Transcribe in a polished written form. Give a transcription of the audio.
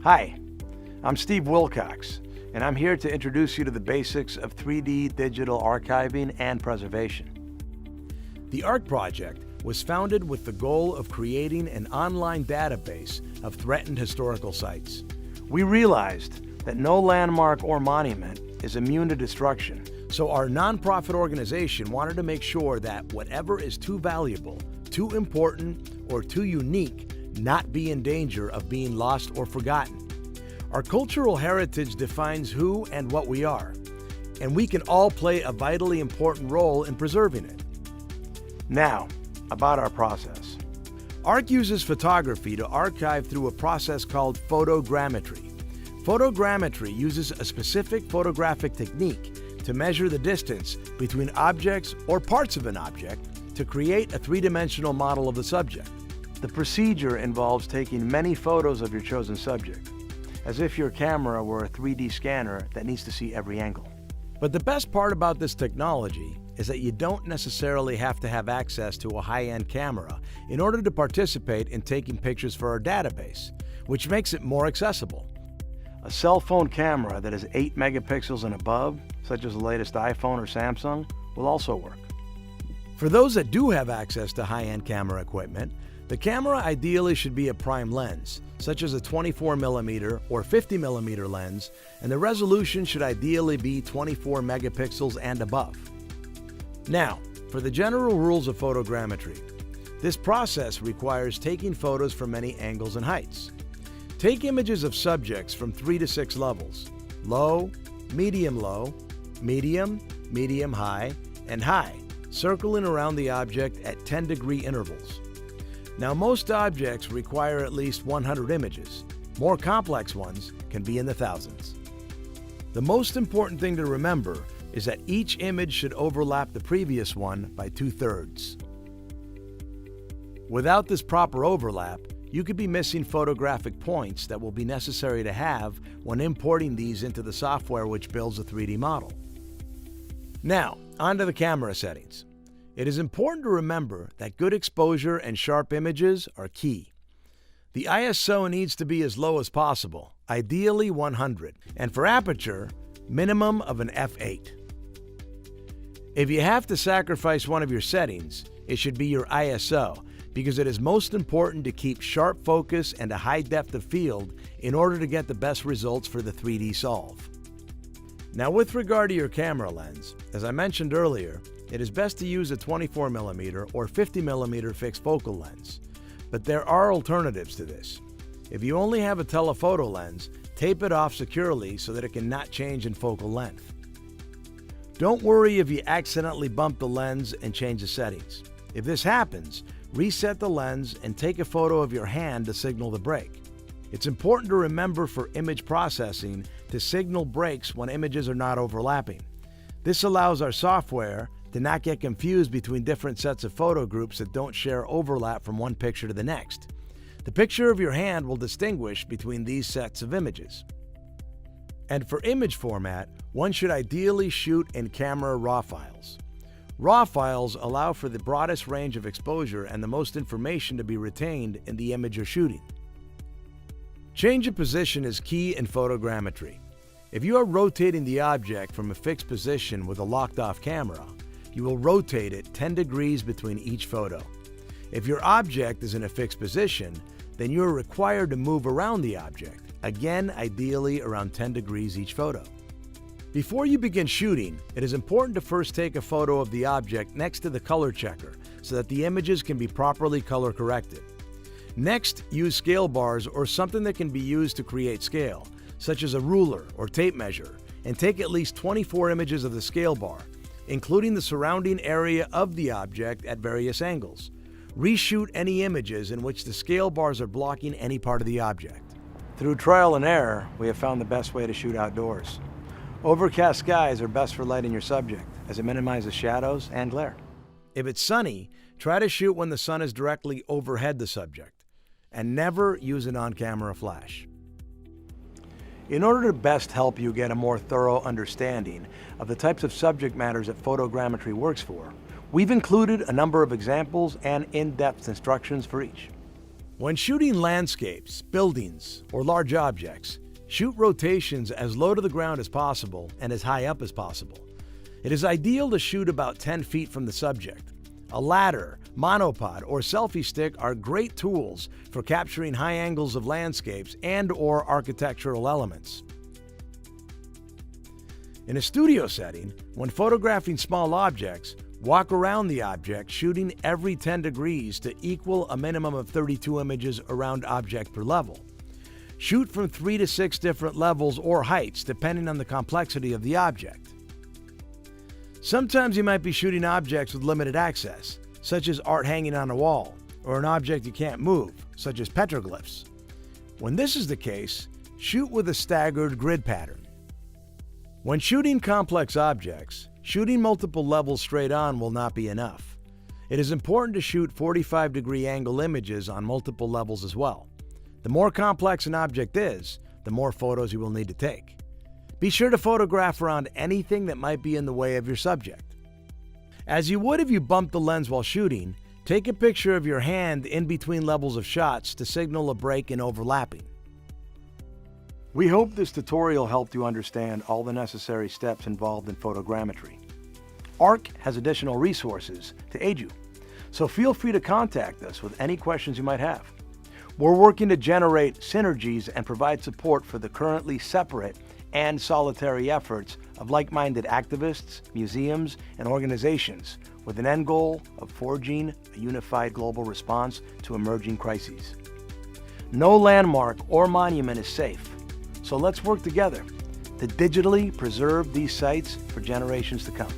Hi, I'm Steve Wilkocks, and I'm here to introduce you to the basics of 3D digital archiving and preservation. The ARC project was founded with the goal of creating an online database of threatened historical sites. We realized that no landmark or monument is immune to destruction. So our nonprofit organization wanted to make sure that whatever is too valuable, too important, or too unique not be in danger of being lost or forgotten. Our cultural heritage defines who and what we are, and we can all play a vitally important role in preserving it. Now, about our process. ARC uses photography to archive through a process called photogrammetry. Photogrammetry uses a specific photographic technique to measure the distance between objects or parts of an object to create a three-dimensional model of the subject. The procedure involves taking many photos of your chosen subject, as if your camera were a 3D scanner that needs to see every angle. But the best part about this technology is that you don't necessarily have to have access to a high-end camera in order to participate in taking pictures for our database, which makes it more accessible. A cell phone camera that is 8 megapixels and above, such as the latest iPhone or Samsung, will also work. For those that do have access to high-end camera equipment, the camera ideally should be a prime lens, such as a 24mm or 50mm lens, and the resolution should ideally be 24 megapixels and above. Now, for the general rules of photogrammetry. This process requires taking photos from many angles and heights. Take images of subjects from 3 to 6 levels: low, medium, medium high, and high, circling around the object at 10-degree intervals. Now, most objects require at least 100 images. More complex ones can be in the thousands. The most important thing to remember is that each image should overlap the previous one by 2/3. Without this proper overlap, you could be missing photographic points that will be necessary to have when importing these into the software which builds a 3D model. Now, onto the camera settings. It is important to remember that good exposure and sharp images are key. The ISO needs to be as low as possible, ideally 100, and for aperture, minimum of an f8. If you have to sacrifice one of your settings, it should be your ISO, because it is most important to keep sharp focus and a high depth of field in order to get the best results for the 3D solve. Now, with regard to your camera lens, as I mentioned earlier, it is best to use a 24mm or 50mm fixed focal lens. But there are alternatives to this. If you only have a telephoto lens, tape it off securely so that it cannot change in focal length. Don't worry if you accidentally bump the lens and change the settings. If this happens, reset the lens and take a photo of your hand to signal the break. It's important to remember for image processing to signal breaks when images are not overlapping. This allows our software to not get confused between different sets of photo groups that don't share overlap from one picture to the next. The picture of your hand will distinguish between these sets of images. And for image format, one should ideally shoot in camera RAW files. RAW files allow for the broadest range of exposure and the most information to be retained in the image you're shooting. Change of position is key in photogrammetry. If you are rotating the object from a fixed position with a locked-off camera, you will rotate it 10 degrees between each photo. If your object is in a fixed position, then you are required to move around the object, again ideally around 10 degrees each photo. Before you begin shooting, it is important to first take a photo of the object next to the color checker so that the images can be properly color corrected. Next, use scale bars or something that can be used to create scale, such as a ruler or tape measure, and take at least 24 images of the scale bar, including the surrounding area of the object at various angles. Reshoot any images in which the scale bars are blocking any part of the object. Through trial and error, we have found the best way to shoot outdoors. Overcast skies are best for lighting your subject, as it minimizes shadows and glare. If it's sunny, try to shoot when the sun is directly overhead the subject, and never use an on-camera flash. In order to best help you get a more thorough understanding of the types of subject matters that photogrammetry works for, we've included a number of examples and in-depth instructions for each. When shooting landscapes, buildings, or large objects, shoot rotations as low to the ground as possible and as high up as possible. It is ideal to shoot about 10 feet from the subject. A ladder, monopod, or selfie stick are great tools for capturing high angles of landscapes and/or architectural elements. In a studio setting, when photographing small objects, walk around the object, shooting every 10 degrees to equal a minimum of 32 images around object per level. Shoot from 3 to 6 different levels or heights depending on the complexity of the object. Sometimes you might be shooting objects with limited access, such as art hanging on a wall, or an object you can't move, such as petroglyphs. When this is the case, shoot with a staggered grid pattern. When shooting complex objects, shooting multiple levels straight on will not be enough. It is important to shoot 45-degree angle images on multiple levels as well. The more complex an object is, the more photos you will need to take. Be sure to photograph around anything that might be in the way of your subject. As you would if you bumped the lens while shooting, take a picture of your hand in between levels of shots to signal a break in overlapping. We hope this tutorial helped you understand all the necessary steps involved in photogrammetry. ARC has additional resources to aid you, so feel free to contact us with any questions you might have. We're working to generate synergies and provide support for the currently separate and solitary efforts of like-minded activists, museums, and organizations with an end goal of forging a unified global response to emerging crises. No landmark or monument is safe, so let's work together to digitally preserve these sites for generations to come.